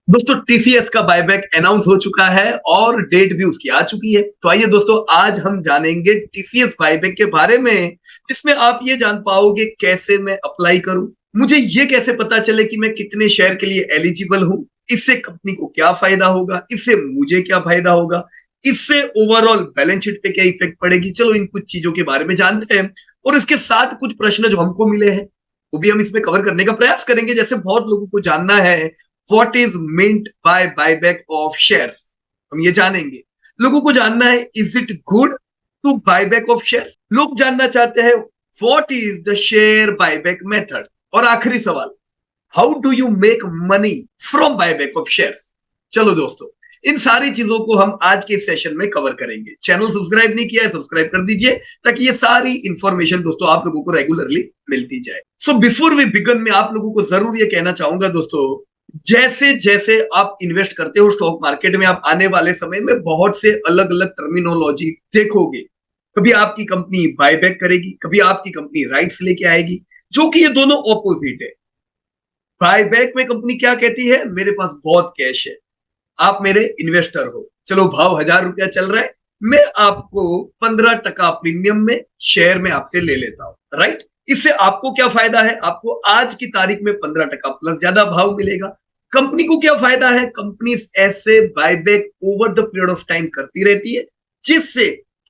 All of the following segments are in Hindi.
दोस्तों टीसीएस का बायबैक अनाउंस हो चुका है और डेट भी उसकी आ चुकी है। तो आइए दोस्तों आज हम जानेंगे टीसीएस बायबैक के बारे में, जिसमें आप ये जान पाओगे कैसे मैं अप्लाई करूं, मुझे ये कैसे पता चले कि मैं कितने शेयर के लिए एलिजिबल हूं, इससे कंपनी को क्या फायदा होगा, इससे मुझे क्या फायदा होगा, इससे ओवरऑल बैलेंस शीट पे क्या इफेक्ट पड़ेगी। चलो इन कुछ चीजों के बारे में जानते हैं और इसके साथ कुछ प्रश्न जो हमको मिले हैं वो भी हम इसमें कवर करने का प्रयास करेंगे। जैसे बहुत लोगों को जानना है what is meant by buyback of shares, हम ये जानेंगे। लोगों को जानना है is it good to buyback of shares. लोग जानना चाहते हैं what is the share buyback method. और आखिरी सवाल, how do you make money from buyback of shares. चलो दोस्तों इन सारी चीजों को हम आज के सेशन में कवर करेंगे। चैनल सब्सक्राइब नहीं किया है सब्सक्राइब कर दीजिए ताकि ये सारी इंफॉर्मेशन दोस्तों आप लोगों को रेगुलरली मिलती जाए। सो बिफोर वी बिगन मैं आप लोगों को जरूर ये कहना चाहूंगा दोस्तों, जैसे जैसे आप इन्वेस्ट करते हो स्टॉक मार्केट में, आप आने वाले समय में बहुत से अलग अलग टर्मिनोलॉजी देखोगे। कभी आपकी कंपनी बायबैक करेगी, कभी आपकी कंपनी राइट्स लेके आएगी, जो कि ये दोनों ऑपोजिट है। बायबैक में कंपनी क्या कहती है, मेरे पास बहुत कैश है, आप मेरे इन्वेस्टर हो, चलो भाव 1,000 रुपया चल रहा है, मैं आपको 15% प्रीमियम में शेयर में आपसे ले लेता हूं, राइट। इससे आपको क्या फायदा है, आपको आज की तारीख में 15% प्लस ज्यादा भाव मिलेगा। कंपनी को क्या फायदा है, कंपनी ऐसे buyback over the period of time करती रहती है, जिससे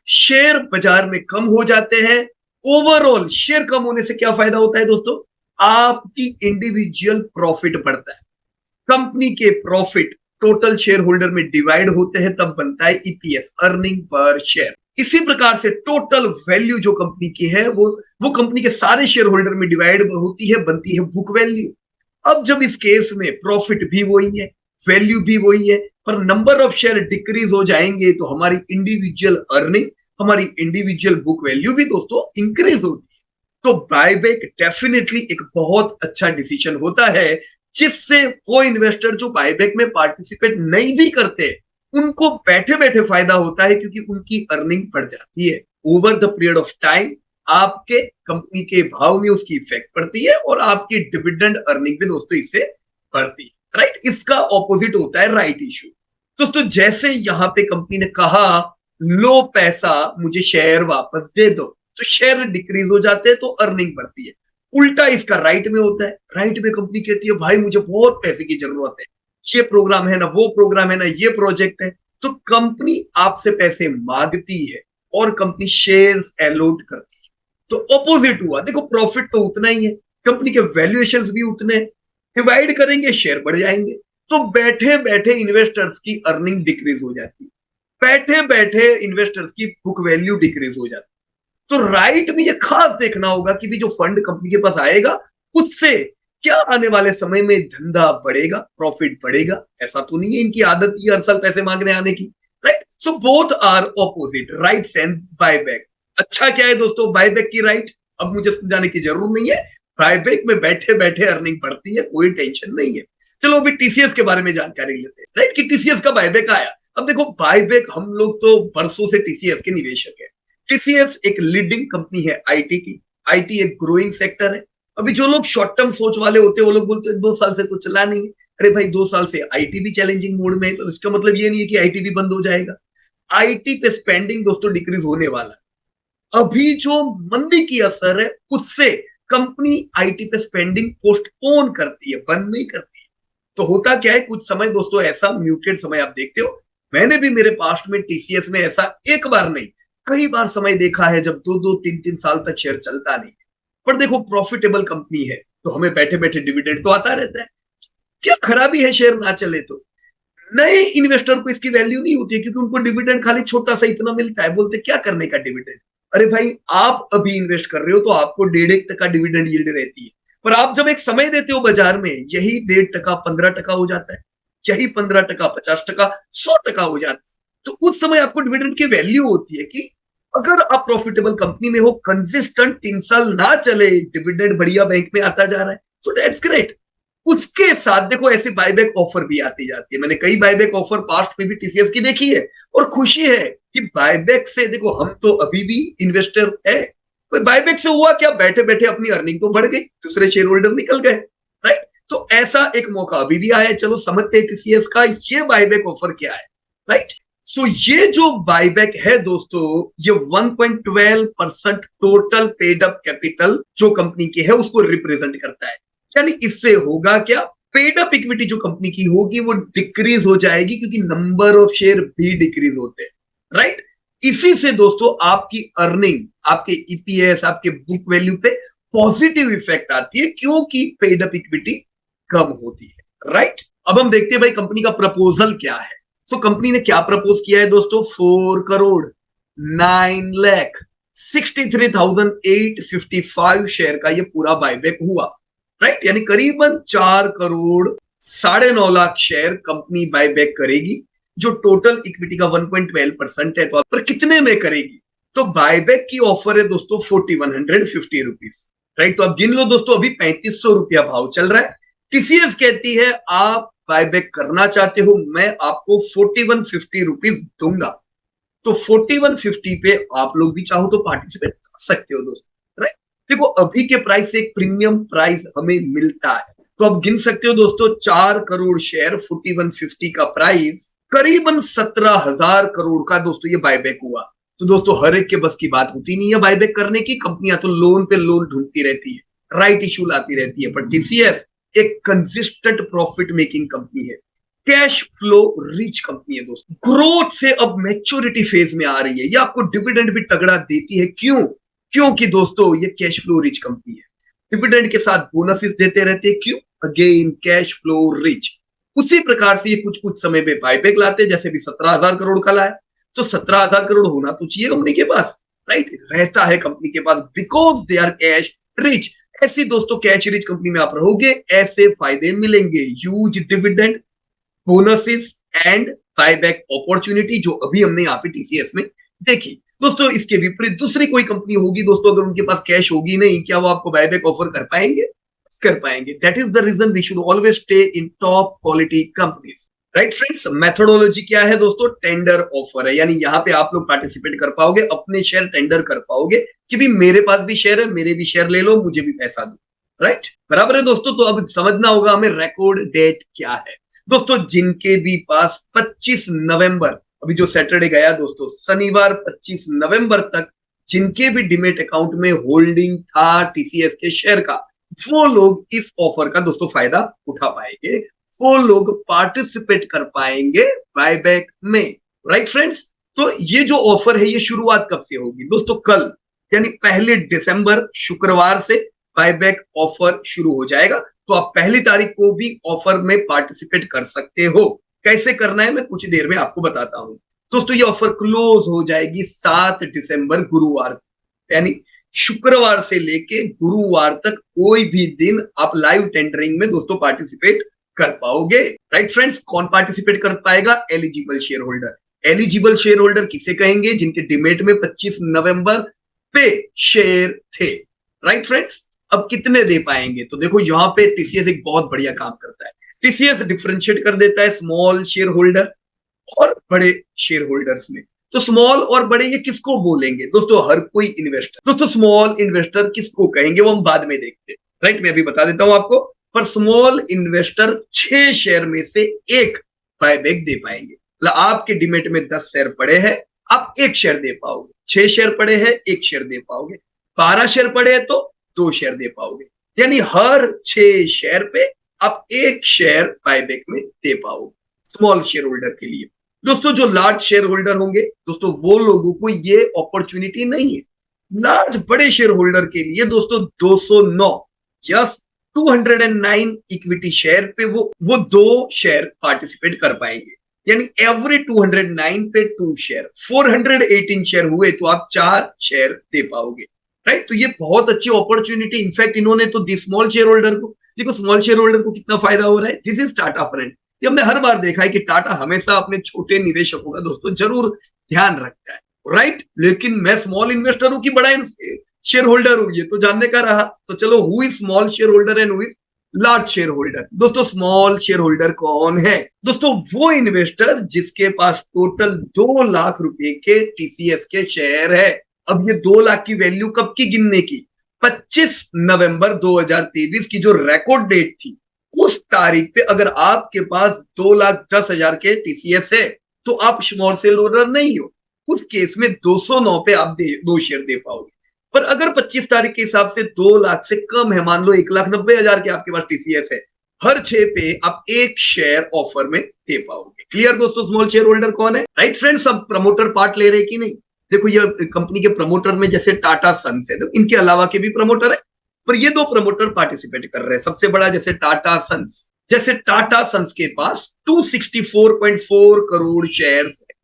शेयर बाजार में कम हो जाते हैं। ओवरऑल शेयर कम होने से क्या फायदा होता है दोस्तों, आपकी इंडिविजुअल प्रॉफिट बढ़ता है। कंपनी के प्रॉफिट टोटल शेयर होल्डर में डिवाइड होते हैं, तब बनता है ईपीएस, अर्निंग पर शेयर। इसी प्रकार से टोटल वैल्यू जो कंपनी की है वो कंपनी के सारे शेयर होल्डर में डिवाइड होती है, बनती है बुक वैल्यू। अब जब इस केस में प्रॉफिट भी वही है, वैल्यू भी वही है, पर नंबर ऑफ शेयर डिक्रीज हो जाएंगे तो हमारी इंडिविजुअल अर्निंग, हमारी इंडिविजुअल बुक वैल्यू भी दोस्तों इंक्रीज होती है। तो बायबैक डेफिनेटली एक बहुत अच्छा डिसीजन होता है, जिससे वो इन्वेस्टर जो बायबैक में पार्टिसिपेट नहीं भी करते उनको बैठे बैठे फायदा होता है, क्योंकि उनकी अर्निंग बढ़ जाती है। Over the period of time आपके कंपनी के भाव में उसकी इफेक्ट पड़ती है और आपकी डिविडेंड अर्निंग भी दोस्तों इससे बढ़ती है, राइट। इसका ऑपोजिट होता है राइट इशू। दोस्तों जैसे यहां पे कंपनी ने कहा लो पैसा मुझे शेयर वापस दे दो, तो शेयर डिक्रीज हो जाते हैं तो अर्निंग बढ़ती है। उल्टा इसका राइट में होता है, राइट में कंपनी कहती है भाई मुझे बहुत पैसे की जरूरत है, ये प्रोग्राम है ना, वो प्रोग्राम है ना, ये प्रोजेक्ट है, तो कंपनी आपसे पैसे मांगती है और कंपनी शेयर्स अलॉट करती है। तो ऑपोजिट हुआ, देखो प्रॉफिट तो उतना ही है, कंपनी के वैल्यूएशंस भी उतने, डिवाइड करेंगे शेयर बढ़ जाएंगे, तो बैठे बैठे इन्वेस्टर्स की अर्निंग डिक्रीज हो जाती है, बैठे बैठे इन्वेस्टर्स की बुक वैल्यू डिक्रीज हो जाती है। तो राइट में ये खास देखना होगा कि भी जो फंड कंपनी के पास आएगा उससे क्या आने वाले समय में धंधा बढ़ेगा, प्रॉफिट बढ़ेगा। ऐसा तो नहीं है इनकी आदत ही हर साल पैसे मांगने आने की, right. So both are opposite, right and buyback. अच्छा क्या है दोस्तों बायबैक की राइट, अब मुझे समझाने की जरूरत नहीं है, बायबैक में बैठे बैठे अर्निंग बढ़ती है, कोई टेंशन नहीं है। चलो अभी टीसीएस के बारे में जानकारी लेते हैं, राइट, कि टीसीएस का बायबैक आया। अब देखो बायबैक, हम लोग तो बरसों से टीसीएस के निवेशक है। टीसीएस एक लीडिंग कंपनी है आईटी की, आईटी एक ग्रोइंग सेक्टर है। अभी जो लोग शॉर्ट टर्म सोच वाले होते हैं वो लोग बोलते हैं 2 साल से तो चला नहीं है। अरे भाई 2 साल से आईटी भी चैलेंजिंग मोड में है, तो इसका मतलब ये नहीं है कि आईटी भी बंद हो जाएगा। आईटी पे स्पेंडिंग दोस्तों डिक्रीज होने वाला है। अभी जो मंदी की असर है उससे कंपनी आईटी पे स्पेंडिंग पोस्टपोन करती है, बंद नहीं करती है। तो होता क्या है, कुछ समय दोस्तों ऐसा म्यूटेड समय आप देखते हो, मैंने भी मेरे पास्ट में टीसीएस में ऐसा एक बार नहीं कई बार समय देखा है जब 2-2 3-3 साल तक शेयर चलता नहीं। पर देखो प्रॉफिटेबल कंपनी है तो हमें बैठे बैठे डिविडेंड तो आता रहता है। क्या खराबी है शेयर ना चले तो, नए इन्वेस्टर को इसकी वैल्यू नहीं होती है, क्योंकि उनको डिविडेंड खाली छोटा सा इतना मिलता है, बोलते क्या करने का डिविडेंड। अरे भाई आप अभी इन्वेस्ट कर रहे हो तो आपको 1.5-1% डिविडेंड यील्ड रहती है, पर आप जब एक समय देते हो बाजार में, यही 1.5% 15% हो जाता है, यही 15% 50%, 100% हो जाता है। तो उस समय आपको डिविडेंड की वैल्यू होती है कि अगर आप प्रॉफिटेबल कंपनी में हो, कंसिस्टेंट 3 साल ना चले, डिविडेंड बढ़िया बैंक में आता जा रहा है, सो दैट्स ग्रेट। उसके साथ देखो ऐसे बायबैक ऑफर भी आती जाती है, मैंने कई बायबैक ऑफर पास्ट में भी टीसीएस की देखी है, और खुशी है कि बायबैक से देखो हम तो अभी भी इन्वेस्टर है, बायबैक से हुआ क्या, बैठे बैठे अपनी अर्निंग तो बढ़ गई, दूसरे शेयर होल्डर निकल गए, राइट। तो ऐसा एक मौका अभी भी आया है, चलो समझते हैं टीसीएस का ये बायबैक ऑफर क्या है, राइट। सो ये जो बायबैक है दोस्तों, ये 1.12% टोटल पेड अप कैपिटल जो कंपनी की है उसको रिप्रेजेंट करता है। यानी इससे होगा क्या, पेड अप इक्विटी जो कंपनी की होगी वो डिक्रीज हो जाएगी, क्योंकि नंबर ऑफ शेयर भी डिक्रीज होते हैं, राइट। इसी से दोस्तों आपकी अर्निंग, आपके ईपीएस, आपके बुक वैल्यू पे पॉजिटिव इफेक्ट आती है, क्योंकि पेड अप इक्विटी कम होती है, राइट। अब हम देखते हैं भाई कंपनी का प्रपोजल क्या है। तो कंपनी ने क्या प्रपोज किया है दोस्तों, 4,09,63,855 शेयर का ये पूरा बायबैक हुआ, राइट। यानी करीबन 4,09,9 शेयर कंपनी बायबैक करेगी, जो टोटल इक्विटी का 1.12% है। तो पर कितने में करेगी, तो बायबैक की ऑफर है दोस्तों 4,150 रुपीज, राइट। तो अब गिन लो दोस्तों, अभी 3,500 रुपया भाव चल रहा है। टीसीएस कहती है आप बायबैक करना चाहते हो, मैं आपको 4,150 रुपीज दूंगा। तो 4,150 पे आप लोग भी चाहो तो पार्टिसिपेट कर सकते हो दोस्तों, राइट। देखो अभी के प्राइस से एक प्रीमियम प्राइस हमें मिलता है, तो आप गिन सकते हो दोस्तों 4 करोड़ शेयर 4,150 का प्राइस, करीबन 17,000 करोड़ का दोस्तों ये बायबैक हुआ। तो दोस्तों हर एक के बस की बात होती नहीं है बायबैक करने की, कंपनियां तो लोन पे लोन ढूंढती रहती है, राइट इशू लाती रहती है, पर टीसीएस एक कंसिस्टेंट प्रॉफिट मेकिंग कंपनी है, कैश फ्लो रिच कंपनी है दोस्तों, ग्रोथ से अब मैच्योरिटी फेज में आ रही है, ये आपको डिविडेंड भी तगड़ा देती है। क्यों, क्योंकि दोस्तों ये कैश फ्लो रिच कंपनी है, डिविडेंड के साथ बोनसेस देते रहते हैं। क्यों, अगेन कैश फ्लो रिच। उसी प्रकार से ये कुछ कुछ समय में बायबैक लाते हैं, जैसे भी 17,000 करोड़ का लाया, तो 17,000 करोड़ होना तो चाहिए कंपनी के पास, राइट, रहता है कंपनी के पास, because they are cash rich. ऐसी दोस्तों कैश रिच कंपनी में आप रहोगे, ऐसे फायदे मिलेंगे, huge dividend, bonuses and buyback opportunity, जो अभी हमने यहाँ पे टीसीएस में देखी। दोस्तों इसके विपरीत दूसरी कोई कंपनी होगी दोस्तों, अगर उनके पास कैश होगी नहीं, क्या वो आपको बायबैक ऑफर कर पाएंगे, कर पाएंगे। That is the reason we should always stay in top quality companies, right friends. Methodology क्या है दोस्तों, टेंडर ऑफर है, यानी यहाँ पे आप लोग पार्टिसिपेट कर पाओगे, अपने शेयर टेंडर कर पाओगे कि भी मेरे पास भी शेयर है, मेरे भी शेयर ले लो, मुझे भी पैसा दो, राइट, बराबर है दोस्तों। तो अब समझना होगा हमें रिकॉर्ड डेट क्या है दोस्तों। जिनके भी पास 25 नवंबर, अभी जो सैटरडे गया दोस्तों, शनिवार 25 नवंबर तक जिनके भी डिमेट अकाउंट में होल्डिंग था टीसीएस के शेयर का, वो लोग इस ऑफर का दोस्तों फायदा उठा पाएंगे, वो लोग पार्टिसिपेट कर पाएंगे बायबैक में, राइट फ्रेंड्स। तो ये जो ऑफर है ये शुरुआत कब से होगी दोस्तों, कल, यानी 1 दिसंबर शुक्रवार से बायबैक ऑफर शुरू हो जाएगा। तो आप 1 तारीख को भी ऑफर में पार्टिसिपेट कर सकते हो। कैसे करना है मैं कुछ देर में आपको बताता हूं दोस्तों। ये ऑफर क्लोज हो जाएगी 7 दिसंबर गुरुवार, यानी शुक्रवार से लेके गुरुवार तक कोई भी दिन आप लाइव टेंडरिंग में दोस्तों पार्टिसिपेट कर पाओगे, राइट फ्रेंड्स। कौन पार्टिसिपेट कर पाएगा, eligible share holder. Eligible share holder किसे कहेंगे, जिनके डिमेट में 25 नवंबर पे शेयर थे, राइट फ्रेंड्स। अब कितने दे पाएंगे, तो देखो यहाँ पे टीसीएस एक बहुत बढ़िया काम करता है, टीसीएस डिफरेंशिएट कर देता है स्मॉल शेयर होल्डर और बड़े शेयर होल्डर्स में। तो स्मॉल और बड़े ये किसको बोलेंगे दोस्तों, हर कोई इन्वेस्टर। दोस्तों स्मॉल इन्वेस्टर किसको कहेंगे वो हम बाद में देखते हैं, राइट, मैं अभी बता देता हूं आपको। पर स्मॉल इन्वेस्टर 6 शेयर में से एक बायबैक दे पाएंगे, मतलब आपके डिमेट में 10 शेयर पड़े हैं, आप 1 शेयर दे पाओगे, 6 शेयर पड़े हैं 1 शेयर दे पाओगे, 12 शेयर पड़े हैं तो 2 शेयर दे पाओगे, यानी हर 6 शेयर पे आप 1 शेयर बायबैक में दे पाओगे स्मॉल शेयर होल्डर के लिए। दोस्तों जो लार्ज शेयर होल्डर होंगे दोस्तों, वो लोगों को ये अपॉर्चुनिटी नहीं है। लार्ज बड़े शेयर होल्डर के लिए दोस्तों 209 यस 209 इक्विटी शेयर पे वो 2 शेयर पार्टिसिपेट कर पाएंगे, यानी एवरी 209 पे 2 शेयर, 418 शेयर हुए तो आप 4 शेयर दे पाओगे, राइट। तो ये बहुत अच्छी अपॉर्चुनिटी, इनफैक्ट इन्होंने तो दी स्मॉल शेयर होल्डर को, देखो स्मॉल शेयर होल्डर को कितना फायदा हो रहा है, दिस इज टाटा फ्रेंड। ये हमने हर बार देखा है कि टाटा हमेशा अपने छोटे निवेशकों का दोस्तों जरूर ध्यान रखता है, राइट। लेकिन मैं स्मॉल इन्वेस्टर हूं कि बड़ा शेयर होल्डर हूं, ये तो जानने का रहा। तो चलो who is small share holder and who is large share holder. दोस्तों स्मॉल शेयर होल्डर कौन है दोस्तों, वो इन्वेस्टर जिसके पास टोटल 2 लाख रुपए के टीसीएस के शेयर है। अब ये 2 लाख की वैल्यू कब की गिनने की, 25 नवंबर 2023 की जो रिकॉर्ड डेट थी उस तारीख पे अगर आपके पास 2,10,000 के टीसीएस है तो आप स्मॉल सेल होल्डर नहीं हो। उस केस में 209 पे आप 2 शेयर दे पाओगे। पर अगर 25 तारीख के हिसाब से 2 लाख से कम है, मान लो 1,90,000 के आपके पास टीसीएस है, हर 6 पे आप 1 शेयर ऑफर में दे पाओगे। क्लियर दोस्तों, स्मॉल शेयर होल्डर कौन है? राइट फ्रेंड्स, अब प्रमोटर पार्ट ले रहे कि नहीं? देखो ये कंपनी के प्रमोटर में जैसे टाटा सन्स है, तो इनके अलावा के भी प्रमोटर है, पर ये 2 प्रमोटर पार्टिसिपेट कर रहे हैं। सबसे बड़ा जैसे टाटा सन्स के पास 264.4 करोड़ शेयर्स है।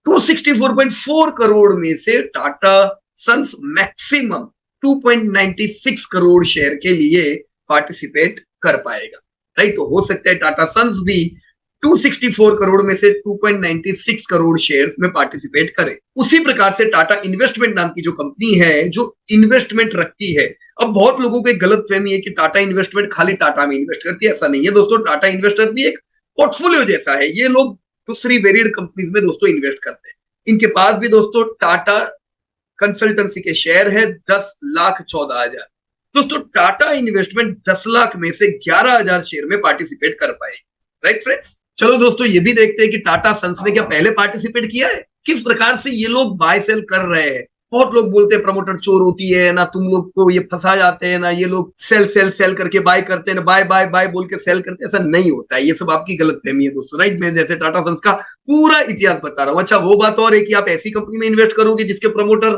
264.4 करोड़ में से Tata Sons maximum 2.96 crore share के लिए पार्टिसिपेट कर पाएगा। राइट, तो हो सकता है टाटा सन्स भी 264 करोड़ में से 2.96 करोड़ शेयर्स में पार्टिसिपेट करे। उसी प्रकार से टाटा इन्वेस्टमेंट नाम की जो कंपनी है, जो इन्वेस्टमेंट रखती है, अब बहुत लोगों को एक गलत फहमी है कि टाटा इन्वेस्टमेंट खाली टाटा में इन्वेस्ट करती है। ऐसा नहीं है दोस्तों, टाटा इन्वेस्टर भी एक पोर्टफोलियो जैसा है। ये लोग दूसरी वेरिएड कंपनीज में दोस्तों इन्वेस्ट करते हैं। इनके पास भी दोस्तों टाटा कंसल्टेंसी के शेयर है 10,14,000। दोस्तों टाटा इन्वेस्टमेंट 10 लाख में से 11,000 शेयर में पार्टिसिपेट कर पाएगी। राइट फ्रेंड्स, चलो दोस्तों ये भी देखते हैं कि टाटा सन्स ने क्या पहले पार्टिसिपेट किया है, किस प्रकार से ये लोग बाय सेल कर रहे हैं। बहुत लोग बोलते हैं प्रमोटर चोर होती है ना, तुम लोग को ये फंसा जाते हैं ना, ये लोग सेल सेल सेल करके बाय करते हैं ना, बाय बाय बाय बोल के सेल करते हैं। ऐसा नहीं होता है, ये सब आपकी गलत फहमी है दोस्तों। राइट, मैं जैसे टाटा सन्स का पूरा इतिहास बता रहा हूं। अच्छा, वो बात और है कि आप ऐसी कंपनी में इन्वेस्ट करोगे जिसके प्रमोटर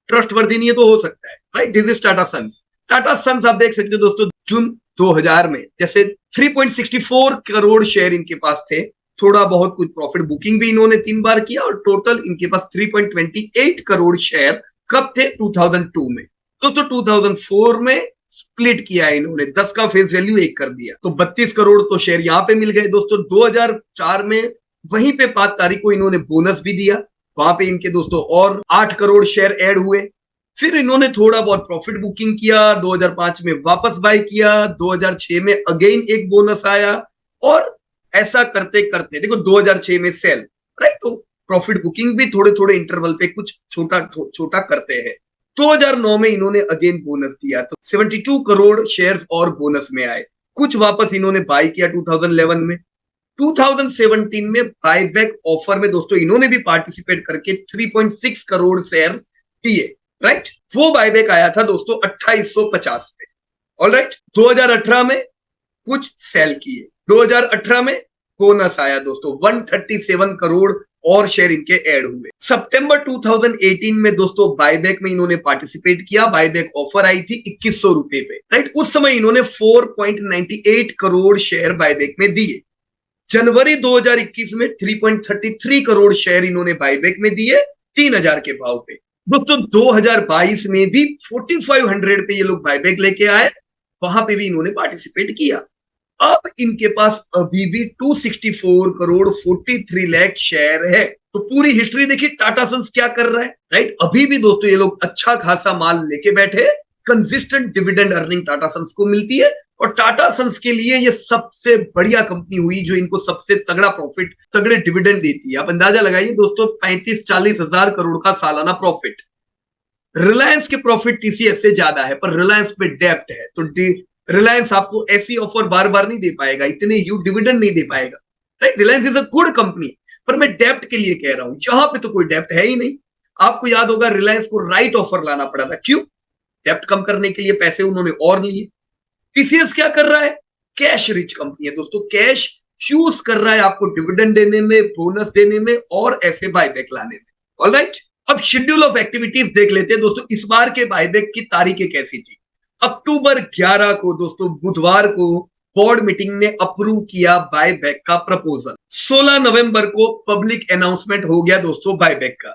ट्रस्टवर्दी नहीं है तो हो सकता है। Right, this is Tata Sons. Tata Sons आप देख सकते हो दोस्तों, जून 2000 में जैसे 3.64 करोड़ शेयर इनके पास थे। थोड़ा बहुत कुछ प्रॉफिट बुकिंग भी इन्होंने 3 बार किया और टोटल इनके पास 3.28 करोड़ शेयर कब थे? 2002 में। दोस्तों 2004 में स्प्लिट किया है इन्होंने, 10 का फेस वैल्यू 1 कर दिया, तो 32 करोड़ तो शेयर यहां पे मिल गए। दोस्तों 2004 में वहीं पे 5 तारीख को इन्होंने बोनस भी दिया, वहां पे इनके दोस्तों और 8 करोड़ शेयर ऐड हुए। फिर इन्होंने थोड़ा बहुत प्रॉफिट बुकिंग किया, 2005 में वापस बाय किया, 2006 में अगेन एक बोनस आया, और ऐसा करते करते देखो 2006 में सेल। राइट, तो प्रॉफिट बुकिंग भी थोड़े थोड़े इंटरवल पे कुछ छोटा छोटा करते हैं। 2009 में इन्होंने अगेन बोनस दिया, तो 72 करोड़ शेयर्स और बोनस में आए। कुछ वापस इन्होंने बाय किया 2011 में। 2017 में बायबैक ऑफर में दोस्तों इन्होंने भी पार्टिसिपेट करके 3.6 करोड़ शेयर्स दिए। राइट, वो बायबैक आया था दोस्तों 2850 पे। ऑलराइट, 2018 में कुछ सेल किए, 2018 में बोनस आया दोस्तों, 137 करोड़ और शेयर इनके ऐड हुए। सितंबर 2018 में दोस्तों बायबैक में इन्होंने पार्टिसिपेट किया, बायबैक ऑफर आई थी 2100 रुपए पे। राइट, उस समय इन्होंने 4.98 करोड़ शेयर बायबैक में दिए। जनवरी 2021 में 3.33 करोड़ शेयर इन्होंने बायबैक में दिए 3,000 के भाव पे। दोस्तों 2022 में भी 4,500 पे ये लोग बायबैक लेके आए, वहां पे भी इन्होंने पार्टिसिपेट किया। अब इनके पास अभी भी 264 करोड़ 43 लाख शेयर है। तो पूरी हिस्ट्री देखिए टाटा सन्स क्या कर रहा है। राइट, अभी भी दोस्तों ये लोग अच्छा खासा माल लेके बैठे, consistent dividend earning Tata Sons को मिलती है, और टाटा सन्स के लिए ये सबसे बढ़िया कंपनी हुई जो इनको सबसे तगड़ा प्रॉफिट, तगड़े डिविडेंड देती है। आप अंदाजा लगाइए दोस्तों, 35-40 हजार करोड़ का सालाना प्रॉफिट। रिलायंस के प्रॉफिट टीसीएस से ज्यादा है, पर रिलायंस पे डेप्ट है, तो रिलायंस आपको ऐसी ऑफर बार बार नहीं दे पाएगा, इतने ह्यूज डिविडेंड नहीं दे पाएगा। Right, Reliance is a good company, पर मैं डेप्ट के लिए कह रहा हूं, जहां पे तो कोई डेप्ट है ही नहीं। आपको याद होगा रिलायंस को राइट ऑफर लाना पड़ा था, क्यों? डेप्ट कम करने के लिए पैसे उन्होंने और लिए। टीसीएस क्या कर रहा है? कैश रिच कंपनी है दोस्तों, कैश यूज कर रहा है आपको डिविडेंड देने में, बोनस देने में, और ऐसे बायबैक लाने में। ऑलराइट, अब शेड्यूल ऑफ एक्टिविटीज देख लेते हैं दोस्तों। इस बार के बायबैक की तारीखें कैसी थी? अक्टूबर 11 को दोस्तों, बुधवार को बोर्ड मीटिंग ने अप्रूव किया बायबैक का प्रपोजल। 16 नवंबर को पब्लिक अनाउंसमेंट हो गया दोस्तों बायबैक का।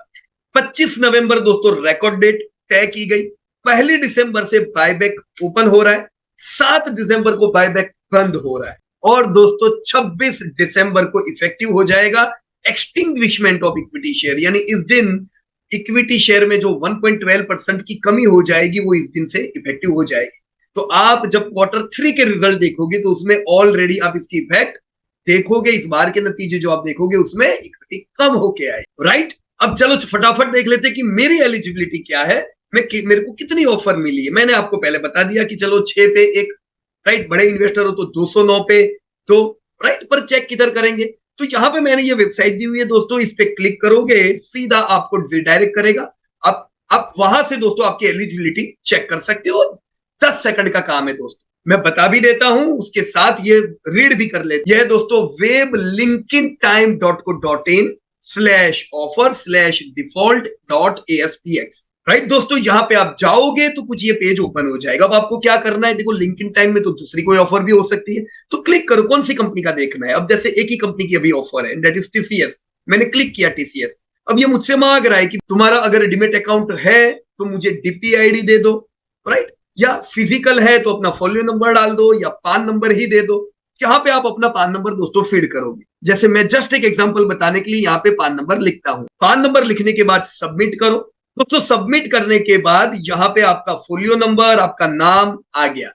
25 नवंबर दोस्तों रिकॉर्ड डेट तय की गई। 1 दिसंबर से बायबैक ओपन हो रहा है, 7 दिसंबर को बायबैक बंद हो रहा है, और दोस्तों 26 दिसंबर को इफेक्टिव हो जाएगा एक्सटिंग्विशमेंट ऑफ इक्विटी शेयर। यानी इस दिन इक्विटी शेयर में जो 1.12% की कमी हो जाएगी वो इस दिन से इफेक्टिव हो जाएगी। तो आप जब Q3 के रिजल्ट देखोगे तो उसमें ऑलरेडी आप इसकी इफेक्ट देखोगे। इस बार के नतीजे जो आप देखोगे उसमें इक्विटी कम होके आए। राइट, अब चलो फटाफट देख लेते हैं कि मेरी एलिजिबिलिटी क्या है, मेरे को कितनी ऑफर मिली है। मैंने आपको पहले बता दिया कि चलो 6 पे एक राइट, बड़े इन्वेस्टर हो तो 209 पे, तो राइट, पर चेक किधर करेंगे? तो यहाँ पे मैंने ये वेबसाइट दी हुई है दोस्तों, इस पे क्लिक करोगे सीधा आपको रिडायरेक्ट करेगा। आप वहां से दोस्तों आपकी एलिजिबिलिटी चेक कर सकते हो। 10 सेकंड का काम है दोस्तों, मैं बता भी देता हूं, उसके साथ ये रीड भी कर लेते। यह है दोस्तों weblinkedtime.co.in/offer/default.aspx, राइट दोस्तों, यहाँ पे आप जाओगे तो कुछ ये पेज ओपन हो जाएगा। अब आपको क्या करना है, देखो लिंक्डइन टाइम में तो दूसरी कोई ऑफर भी हो सकती है, तो क्लिक करो कौन सी कंपनी का देखना है। अब जैसे एक ही कंपनी की अभी ऑफर है, दैट इज टीसीएस। मैंने क्लिक किया टीसीएस। अब ये मुझसे मांग रहा है कि तुम्हारा अगर डीमेट अकाउंट है तो मुझे डीपीआईडी दे दो, राइट, या फिजिकल है तो अपना फोलियो नंबर डाल दो या पान नंबर ही दे दो। यहाँ पे आप अपना पान नंबर दोस्तों फीड करोगे। जैसे मैं जस्ट एक एग्जांपल बताने के लिए यहाँ पे पान नंबर लिखता हूं। पान नंबर लिखने के बाद सबमिट करो दोस्तों। सबमिट करने के बाद यहाँ पे आपका फोलियो नंबर, आपका नाम आ गया।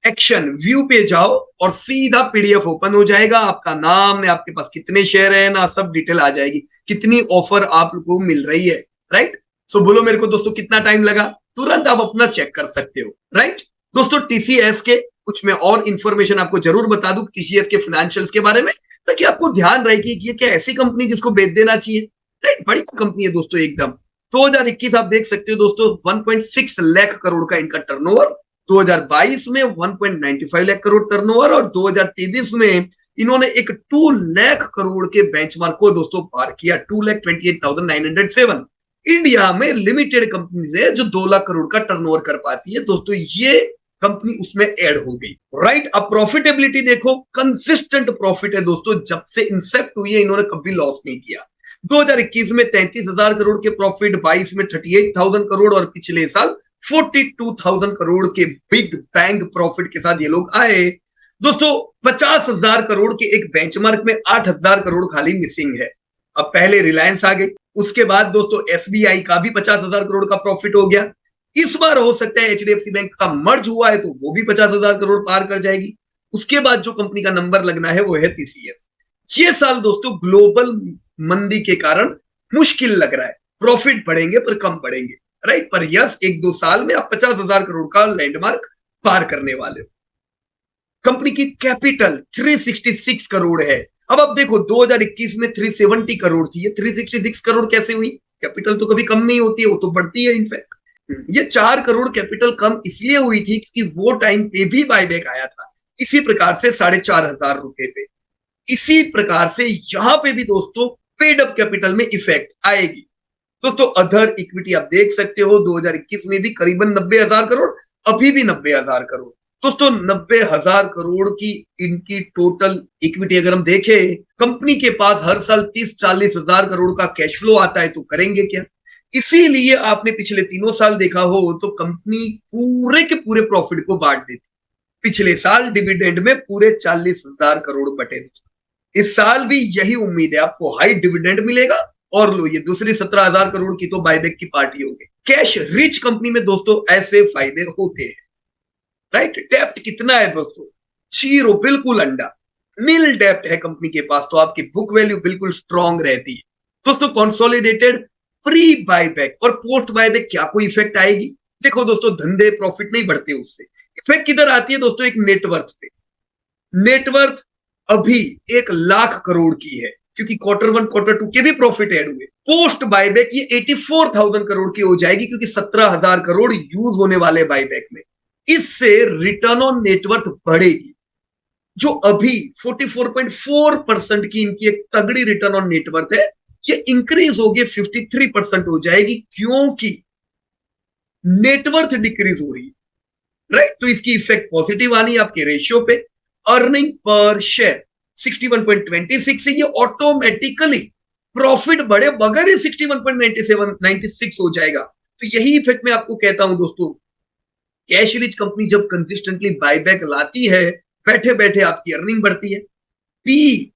एक्शन व्यू पे जाओ और सीधा पीडीएफ ओपन हो जाएगा। आपका नाम, आपके पास कितने शेयर है ना, सब डिटेल आ जाएगी, कितनी ऑफर आपको मिल रही है, राइट। सो बोलो मेरे को दोस्तों कितना टाइम लगा? तुरंत आप अपना चेक कर सकते हो, राइट। दोस्तों टीसीएस के कुछ मैं और इंफॉर्मेशन आपको जरूर बता दूं टीसीएस के फाइनेंशियल्स के बारे में, ताकि आपको ध्यान रहे कि ये क्या ऐसी कंपनी जिसको बेच देना चाहिए, राइट। बड़ी कंपनी है दोस्तों एकदम। 2021 आप देख सकते हो दोस्तों 1.6 लाख करोड़ का इनका टर्नओवर, 2022 में 1.95 लाख करोड़ टर्नओवर, और 2023 में इन्होंने एक 2 लाख करोड़ के बेंचमार्क को दोस्तों पार किया, 2,28,907। इंडिया में लिमिटेड कंपनीज है जो 2 लाख करोड़ का टर्नओवर कर पाती है दोस्तों, ये कंपनी उसमें ऐड हो गई, राइट। अब प्रॉफिटेबिलिटी देखो, कंसिस्टेंट प्रॉफिट है दोस्तों, जब से इंसेप्ट हुई है इन्होंने कभी लॉस नहीं किया। 2021 में 33,000 करोड़ के प्रॉफिट, 22 में 38,000 करोड़, और पिछले साल 42,000 करोड़ के बिग बैंग प्रॉफिट के साथ ये लोग आए दोस्तों। 50,000 करोड़ के एक बेंचमार्क में 8,000 करोड़ खाली मिसिंग है। अब पहले रिलायंस आ गई, उसके बाद दोस्तों एसबीआई का भी 50,000 करोड़ का प्रॉफिट हो गया। इस बार हो सकता है एचडीएफसी बैंक का मर्ज हुआ है तो वो भी 50,000 करोड़ पार कर जाएगी। उसके बाद जो कंपनी का नंबर लगना है वो है टीसीएस। 6 साल दोस्तों ग्लोबल मंदी के कारण मुश्किल लग रहा है, प्रॉफिट बढ़ेंगे पर कम बढ़ेंगे, राइट। पर यस, 1-2 साल में आप 50,000 करोड़ का लैंडमार्क पार करने वाले हो। कंपनी की कैपिटल 366 करोड़ है। अब आप देखो 2021 में 370 करोड़ थी, ये 366 करोड़ कैसे हुई? कैपिटल तो कभी कम नहीं होती है, वो तो बढ़ती है इनफैक्ट। ये 4 करोड़ कैपिटल कम इसलिए हुई थी क्योंकि वो टाइम पे भी बायबैक आया था, इसी प्रकार से 4,500 रुपए पे। इसी प्रकार से यहां पे भी दोस्तों पेड अप कैपिटल में इफेक्ट आएगी दोस्तों। अदर इक्विटी आप देख सकते हो 2021 में भी करीबन 90,000 करोड़, अभी भी 90,000 करोड़ दोस्तों। 90,000 करोड़ की इनकी टोटल इक्विटी अगर हम देखें, कंपनी के पास हर साल 30-40 हजार करोड़ का कैश फ्लो आता है, तो करेंगे क्या? इसीलिए आपने पिछले 3 साल देखा हो तो कंपनी पूरे के पूरे प्रॉफिट को बांट देती। पिछले साल डिविडेंड में पूरे 40,000 करोड़ बटे। इस साल भी यही उम्मीद है, आपको हाई डिविडेंड मिलेगा, और लो ये दूसरी 17,000 करोड़ की तो बायबैक की पार्टी होगी। कैश रिच कंपनी में दोस्तों ऐसे फायदे होते हैं, राइट। डेप्ट कितना है दोस्तों? 0, बिल्कुल अंडा, नील डेप्ट है कंपनी के पास, तो आपकी बुक वैल्यू बिल्कुल स्ट्रांग रहती है दोस्तों। कंसोलिडेटेड प्री बायबैक और पोस्ट बायबैक क्या कोई इफेक्ट आएगी? देखो दोस्तों, धंधे प्रॉफिट नहीं बढ़ते, उससे इफेक्ट किधर आती है दोस्तों? एक नेटवर्थ पे। नेटवर्थ अभी 1 लाख करोड़ की है, क्योंकि Q1 Q2 के भी प्रॉफिट ऐड हुए। पोस्ट बायबैक ये 84,000 करोड़ की हो जाएगी, क्योंकि 17,000 करोड़ यूज होने वाले बायबैक में। इससे रिटर्न ऑन नेटवर्थ बढ़ेगी, जो अभी 44.4% की इनकी एक तगड़ी रिटर्न ऑन नेटवर्थ है, ये इंक्रीज होगी 53% हो जाएगी, क्योंकि नेटवर्थ डिक्रीज हो रही है, राइट। तो इसकी इफेक्ट पॉजिटिव आनी है आपके रेशियो पे। अर्निंग पर शेयर 61.26 से ये ऑटोमेटिकली प्रॉफिट बढ़े बगैर ही 61.96 हो जाएगा। तो यही इफेक्ट मैं आपको कहता हूं दोस्तों, कैश रिच कंपनी जब कंसिस्टेंटली बायबैक लाती है, बैठे बैठे आपकी अर्निंग बढ़ती है, पी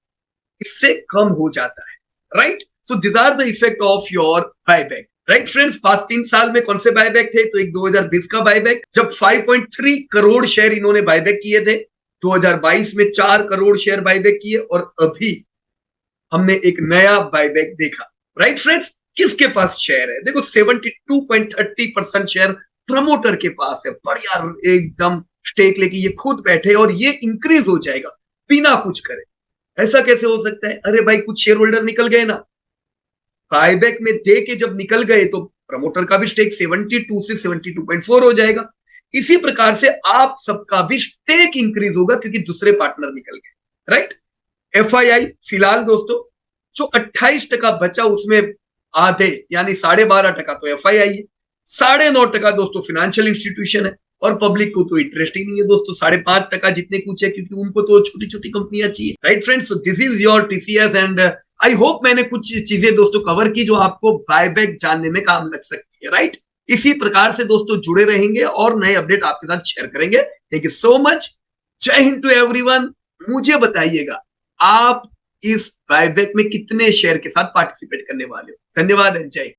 इससे कम हो जाता है, right. So this are the effect of your buyback, right friends. Past 3 साल में कौन से बायबैक थे? तो एक 2020 का बायबैक, जब 5.3 करोड़ शेयर इन्होंने बायबैक किए थे। 2022 में 4 करोड़ शेयर बायबैक किए, और अभी हमने एक नया बायबैक देखा, राइट फ्रेंड्स। किसके पास शेयर है? देखो 72.30% शेयर प्रमोटर के पास है। बढ़िया एकदम स्टेक लेके ये खुद बैठे और ये इंक्रीज हो जाएगा बिना कुछ करे। ऐसा कैसे हो सकता है? अरे भाई कुछ शेयर होल्डर निकल गए ना, बायबैक में दे के जब निकल गए तो प्रमोटर का भी स्टेक 72 से 72.4 हो जाएगा। इसी प्रकार से आप सबका भी स्टेक इंक्रीज होगा क्योंकि दूसरे पार्टनर निकल गए, राइट। एफआईआई फिलहाल दोस्तों जो 28% बचा उसमें आधे यानी 12.5% तो एफआईआई है, 9.5% दोस्तों फाइनेंशियल इंस्टीट्यूशन है और पब्लिक को तो इंटरेस्ट ही नहीं है दोस्तों, 5.5% जितने कुछ है क्योंकि उनको तो छोटी छोटी कंपनियां चाहिए, right friends. So this is your TCS and I hope मैंने कुछ चीजें दोस्तों कवर की जो आपको बायबैक जानने में काम लग सकती है, राइट। इसी प्रकार से दोस्तों जुड़े रहेंगे और नए अपडेट आपके साथ शेयर करेंगे। Thank you so much. जय हिंद टू एवरीवन। मुझे बताइएगा आप इस बायबैक में कितने शेयर के साथ पार्टिसिपेट करने वाले हो। धन्यवाद। जय।